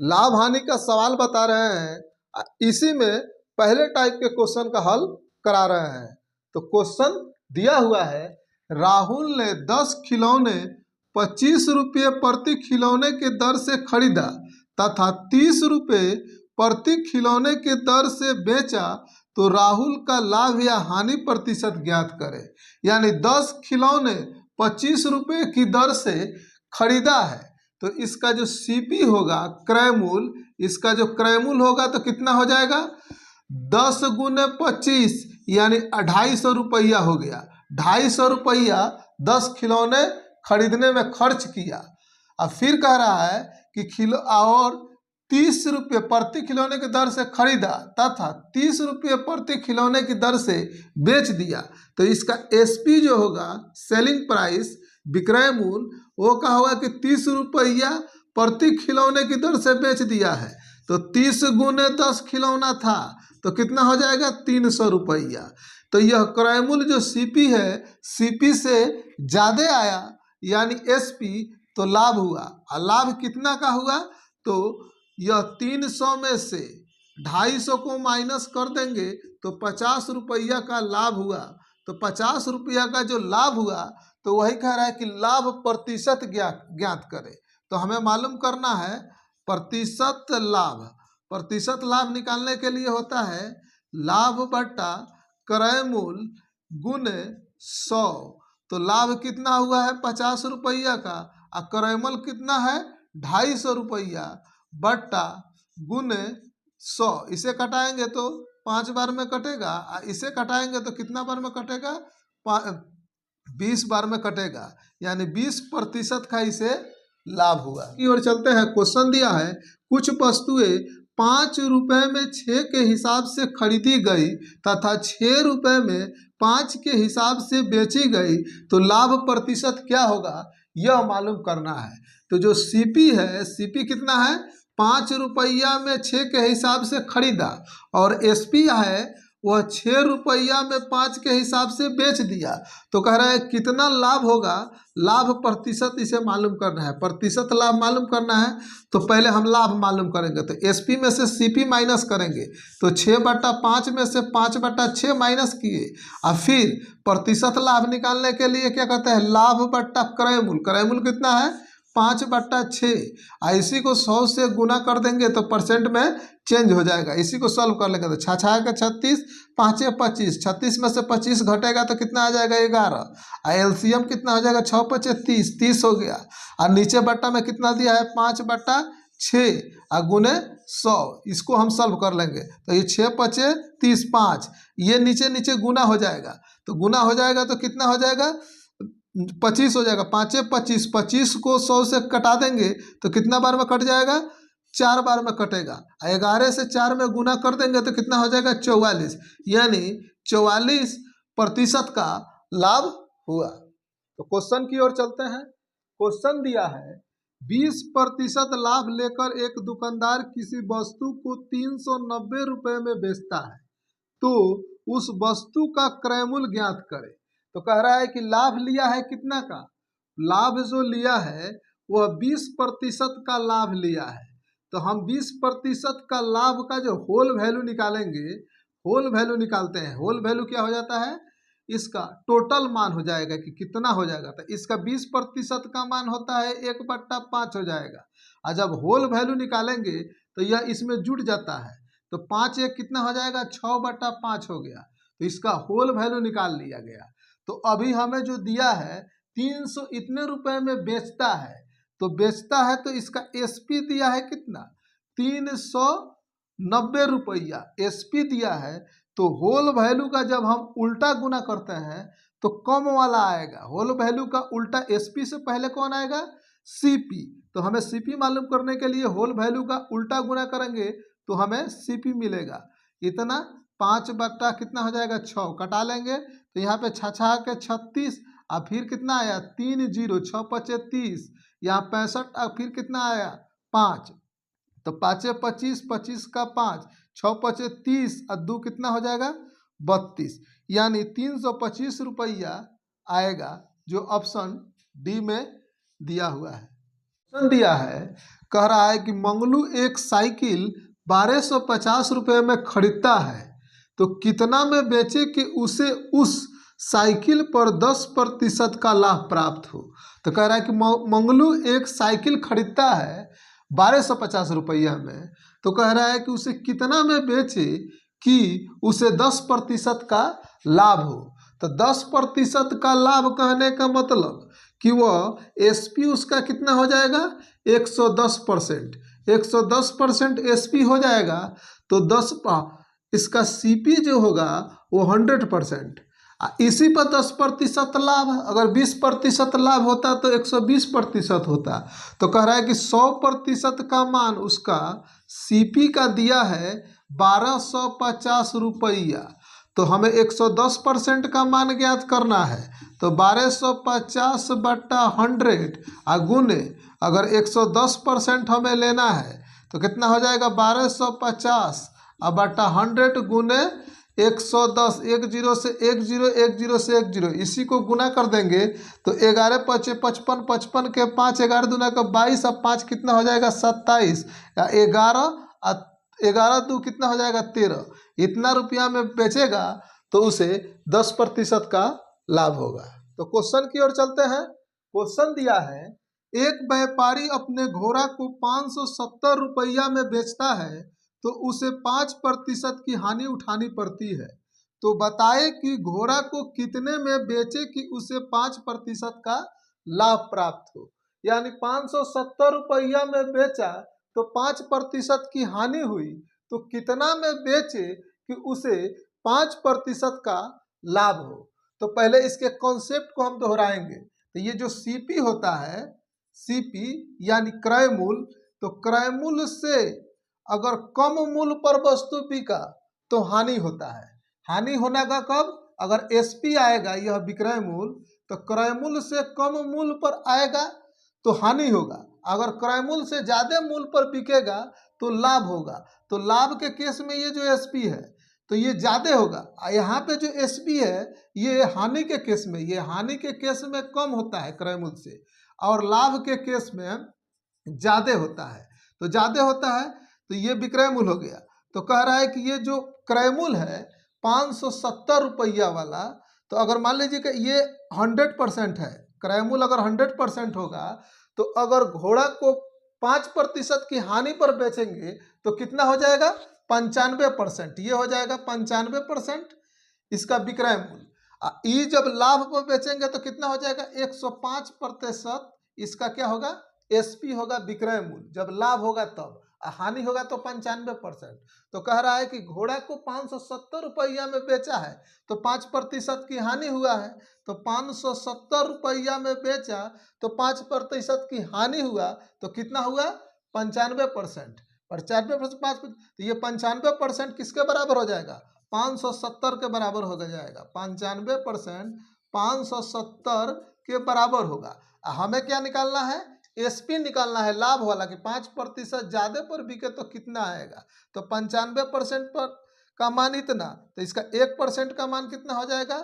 लाभ हानि का सवाल बता रहे हैं, इसी में पहले टाइप के क्वेश्चन का हल करा रहे हैं। तो क्वेश्चन दिया हुआ है, राहुल ने 10 खिलौने 25 रुपये प्रति खिलौने के दर से खरीदा तथा 30 रुपये प्रति खिलौने के दर से बेचा, तो राहुल का लाभ या हानि प्रतिशत ज्ञात करें। यानी 10 खिलौने 25 रुपये की दर से खरीदा है, तो इसका जो सीपी होगा क्रय मूल्य, इसका जो क्रय मूल्य होगा तो कितना हो जाएगा, 10 गुने 25 यानी 250 रुपया हो गया। 250 रुपया 10 खिलौने खरीदने में खर्च किया। अब फिर कह रहा है कि और 30 रुपये प्रति खिलौने की दर से खरीदा तथा 30 रुपये प्रति खिलौने की दर से बेच दिया, तो इसका एसपी जो होगा सेलिंग प्राइस, विक्रय मूल्य, वो क्या होगा कि 30 रुपया प्रति खिलौने की दर से बेच दिया है। तो 30 गुने 10 खिलौना था तो कितना हो जाएगा, 300 रुपया। तो यह क्रय मूल्य जो सीपी है, सीपी से ज़्यादा आया यानी एसपी, तो लाभ हुआ। और लाभ कितना का हुआ, तो यह 300 में से 250 को माइनस कर देंगे तो 50 रुपया का लाभ हुआ। तो 50 रुपया का जो लाभ हुआ, तो वही कह रहा है कि लाभ प्रतिशत ज्ञात करें। तो हमें मालूम करना है प्रतिशत लाभ। प्रतिशत लाभ निकालने के लिए होता है लाभ बटा क्रय मूल्य गुने 100। तो लाभ कितना हुआ है 50 रुपया का, और क्रय मूल्य कितना है 250 रुपया बटा गुने 100। इसे कटाएंगे तो 5 बार में कटेगा, इसे कटाएंगे तो कितना बार में कटेगा, 20 बार में कटेगा, यानी 20% का इसे लाभ हुआ। की ओर चलते हैं। क्वेश्चन दिया है, कुछ वस्तुएं 5 रुपए में 6 के हिसाब से खरीदी गई तथा 6 रुपए में 5 के हिसाब से बेची गई, तो लाभ प्रतिशत क्या होगा, यह मालूम करना है। तो जो सीपी है, सीपी कितना है, 5 रुपया में 6 के हिसाब से खरीदा, और एसपी है वह 6 रुपया में 5 के हिसाब से बेच दिया। तो कह रहा है कितना लाभ होगा, लाभ प्रतिशत इसे मालूम करना है, प्रतिशत लाभ मालूम करना है। तो पहले हम लाभ मालूम करेंगे, तो एसपी में से सीपी माइनस करेंगे, तो 6/5 में से 5/6 माइनस किए, और फिर प्रतिशत लाभ निकालने के लिए क्या कहते हैं, लाभ बट्टा क्रय मूल्य। क्रय मूल्य कितना है 5/6, इसी को 100 से गुना कर देंगे तो परसेंट में चेंज हो जाएगा। इसी को सॉल्व कर लेंगे तो 6 के 36, 5 25, 36 में से 25 घटेगा तो कितना आ जाएगा 11। एलसीएम कितना हो जाएगा, 6 5 30, 30 हो गया। और नीचे बट्टा में कितना दिया है 5/6 और गुने 100, इसको हम सॉल्व कर लेंगे तो ये 6 5 30 5, ये नीचे नीचे गुना हो जाएगा, तो गुना हो जाएगा तो कितना हो जाएगा 25 हो जाएगा। 5 25, 25 को 100 से कटा देंगे तो कितना बार में कट जाएगा, 4 बार में कटेगा। 11 से 4 में गुना कर देंगे तो कितना हो जाएगा 44, यानी 44% का लाभ हुआ। तो क्वेश्चन की ओर चलते हैं। क्वेश्चन दिया है 20% लाभ लेकर एक दुकानदार किसी वस्तु को 390 रुपये में बेचता है, तो उस वस्तु का क्रय मूल्य ज्ञात करें। तो कह रहा है कि लाभ लिया है कितना का, लाभ जो लिया है वह 20% का लाभ लिया है। तो हम 20% का लाभ का जो होल वैल्यू निकालेंगे, होल वैल्यू निकालते हैं। होल वैल्यू क्या हो जाता है, इसका टोटल मान हो जाएगा कि कितना हो जाएगा। तो इसका 20% का मान होता है 1/5 हो जाएगा, और जब होल वैल्यू निकालेंगे तो यह इसमें जुड़ जाता है, तो 5 1 कितना हो जाएगा 6/5 हो गया। तो इसका होल वैल्यू निकाल लिया गया। तो अभी हमें जो दिया है 300 इतने रुपए में बेचता है, तो बेचता है तो इसका एसपी दिया है कितना 390 रुपया एसपी दिया है। तो होल वैल्यू का जब हम उल्टा गुना करते हैं तो कम वाला आएगा। होल वैल्यू का उल्टा एसपी से पहले कौन आएगा, सीपी। तो हमें सीपी मालूम करने के लिए होल वैल्यू का उल्टा गुना करेंगे तो हमें सीपी मिलेगा। इतना 5 कितना हो जाएगा 6, कटा लेंगे तो यहाँ पे 6 के 36, और फिर कितना आया 3 0, 6 5 30, यहाँ 65, और फिर कितना आया 5, तो 5 25, 25 का 5, 6 5 30, और 2 कितना हो जाएगा 32, यानी 325 रुपया आएगा, जो ऑप्शन डी में दिया हुआ है। क्वेश्चन दिया है, कह रहा है कि मंगलू एक साइकिल 1250 रुपये में खरीदता है, तो कितना में बेचे कि उसे उस साइकिल पर 10% का लाभ प्राप्त हो। तो कह रहा है कि मंगलू एक साइकिल खरीदता है 1250 रुपया में, तो कह रहा है कि उसे कितना में बेचे कि उसे 10% का लाभ हो। तो 10% का लाभ कहने का मतलब कि वह एसपी उसका कितना हो जाएगा 110%, 110% एसपी हो जाएगा, तो 10 इसका सीपी जो होगा वो 100%। इसी पर 10% लाभ, अगर 20% लाभ होता तो 120% होता। तो कह रहा है कि 100% का मान उसका सीपी का दिया है 1250 रुपया, तो हमें 110% का मान ज्ञात करना है। तो 1250 बटा 100 गुने, अगर 110% हमें लेना है तो कितना हो जाएगा 1250 बटा 100 गुने 110, 10 से 10, 10 से 10, इसी को गुना कर देंगे तो 11 पचे 55, 55 के 5, 11 दूना का 22, अब 5 कितना हो जाएगा 27, 11 दो कितना हो जाएगा 13। इतना रुपया में बेचेगा तो उसे 10% का लाभ होगा। तो क्वेश्चन की ओर चलते हैं। क्वेश्चन दिया है, एक व्यापारी अपने घोड़ा को 570 रुपया में बेचता है, तो उसे 5% की हानि उठानी पड़ती है। तो बताए कि घोड़ा को कितने में बेचे कि उसे 5% का लाभ प्राप्त हो। यानी 570 रुपया में बेचा तो 5% की हानि हुई, तो कितना में बेचे कि उसे 5% का लाभ हो। तो पहले इसके कॉन्सेप्ट को हम दोहराएंगे। तो ये जो सीपी होता है, सीपी यानी क्रय मूल्य, तो क्रय मूल्य से अगर कम मूल्य पर वस्तु बिका तो हानि होता है। हानि होने का कब, अगर एसपी आएगा यह विक्रय मूल्य, तो क्रय मूल्य से कम मूल्य पर आएगा तो हानि होगा। अगर क्रय मूल्य से ज़्यादा मूल्य पर बिकेगा तो लाभ होगा। तो लाभ के केस में ये जो एसपी है तो ये ज़्यादा होगा। यहाँ पे जो एसपी है ये हानि के केस में, ये हानि के केस में कम होता है क्रय मूल्य से, और लाभ के केस में ज़्यादा होता है। तो ज़्यादा होता है तो ये विक्रय मूल्य हो गया। तो कह रहा है कि ये जो क्रय मूल्य है 570 रुपया वाला, तो अगर मान लीजिए कि ये 100% है, क्रय मूल्य अगर 100% होगा, तो अगर घोड़ा को 5% की हानि पर बेचेंगे तो कितना हो जाएगा 95%, ये हो जाएगा 95% इसका विक्रय मूल्य। ये जब लाभ पर बेचेंगे तो कितना हो जाएगा 105% इसका क्या होगा एसपी होगा विक्रय मूल्य, जब लाभ होगा तब, हानि होगा तो 95%। तो कह रहा है कि घोड़ा को 570 रुपया में बेचा है तो 5% की हानि हुआ है, तो 570 रुपया में बेचा तो 5% की हानि हुआ, तो कितना हुआ 95%, 95%, तो ये 95% किसके बराबर हो जाएगा 570 के बराबर हो जाएगा। 95% 570 के बराबर होगा। हमें क्या निकालना है, एसपी निकालना है लाभ वाला, कि 5% ज़्यादा पर बिके तो कितना आएगा। तो 95% पर का मान इतना, तो इसका 1% का मान कितना हो जाएगा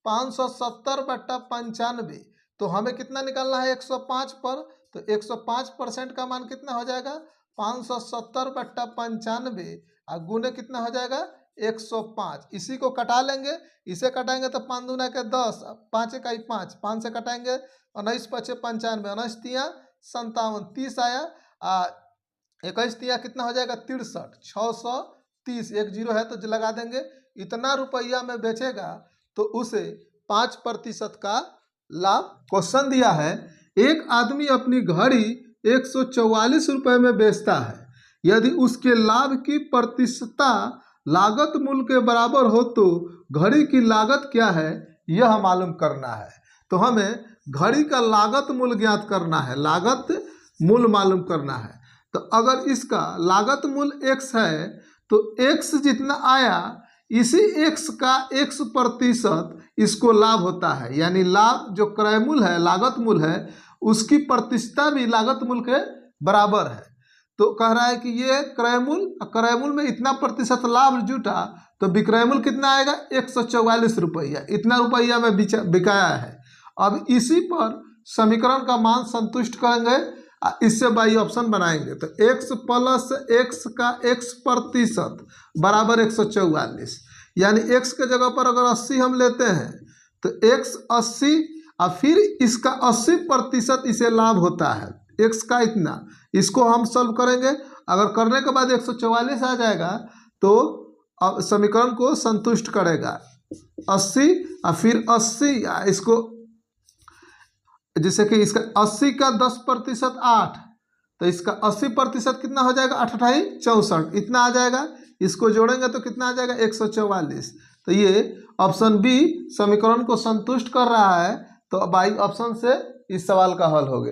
570 बटा 95, तो हमें कितना निकालना है 105 पर, तो 105% का मान कितना हो जाएगा 570 बटा 95 और गुने कितना हो जाएगा 105। इसी को कटा लेंगे, इसे कटाएंगे तो 5 दूना के 10, 5 इकाई 5, 5 से कटाएंगे 19 पचे 95, 19 तिया 57, 30 आया, 21 तिया कितना हो जाएगा 63, 630, 1 जीरो है तो लगा देंगे। इतना रुपया में बेचेगा तो उसे 5% का लाभ। क्वेश्चन दिया है, एक आदमी अपनी घड़ी 144 रुपये में बेचता है, यदि उसके लाभ की प्रतिशतता लागत मूल्य के बराबर हो तो घड़ी की लागत क्या है यह मालूम करना है। तो हमें घड़ी का लागत मूल्य ज्ञात करना है, लागत मूल्य मालूम करना है। तो अगर इसका लागत मूल्य x है तो x जितना आया इसी x का x% इसको लाभ होता है, यानी लाभ जो क्रय मूल्य है लागत मूल्य है उसकी प्रतिशतता भी लागत मूल्य के बराबर है। तो कह रहा है कि ये क्रय मूल्य में इतना प्रतिशत लाभ जुटा तो विक्रय मूल्य कितना आएगा 144 रुपया, इतना रुपया में बिकाया है। अब इसी पर समीकरण का मान संतुष्ट करेंगे, इससे बाई ऑप्शन बनाएंगे तो x प्लस x का x% बराबर 144, यानी x के जगह पर अगर 80 हम लेते हैं तो x 80 और फिर इसका 80% इसे लाभ होता है, x का इतना, इसको हम सॉल्व करेंगे। अगर करने के बाद 144 आ जाएगा तो अब समीकरण को संतुष्ट करेगा। 80 और फिर 80 इसको, जैसे कि इसका 80 का 10% 8, तो इसका 80% कितना हो जाएगा, 8 8 64, इतना आ जाएगा। इसको जोड़ेंगे तो कितना आ जाएगा, 144। तो ये ऑप्शन बी समीकरण को संतुष्ट कर रहा है, तो बाई ऑप्शन से इस सवाल का हल हो गया।